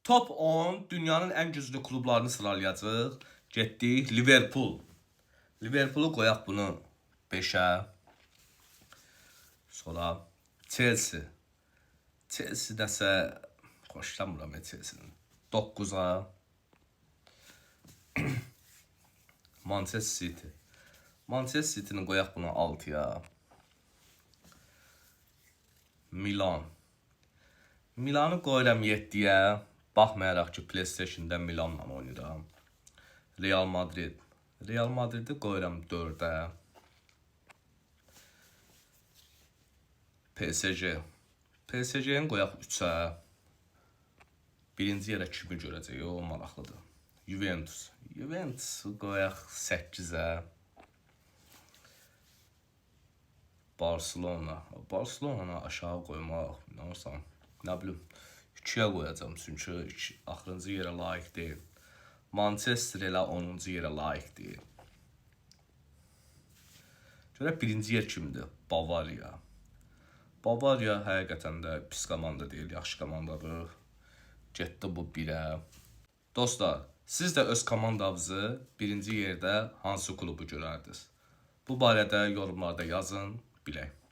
Top 10 dünyanın ən güclü klublarını sıralayacaq. Getdik Liverpool. Liverpool'u qoyaq bunu 5'ə. Sonra Chelsea. Chelsea dəsə xoşlamıram Chelsea'nin. 9'a. Manchester City. Manchester City'ni qoyaq bunu 6'ya. Milan. Milan'ı qoyuram 7'yə. Baxmayaraq ki, PlayStation'da Milan'la oynayıram. Real Madrid. Real Madrid'i qoyuram 4'ə. PSG. PSG-ni qoyaq 3'ə. Birinci yerə kimi görəcək, o maraqlıdır. Juventus. Juventus'u qoyaq 8'ə. Barcelona. Barcelona'nı aşağı qoymaq, nə bilim, 2'yə qoyacam, çünki axırıncı yerə layiq deyil. Manchester elə 10-cu yerə layiq deyil. Görək birinci yer kimdir? Bavaria. Bavaria həqiqətən də pis komanda deyil, yaxşı komandadır. Getdi bu 1'ə. Dostlar, siz də öz komandanızı birinci yerdə hansı klubu görərdiniz? Bu barədə yorumlarda yazın, bilək.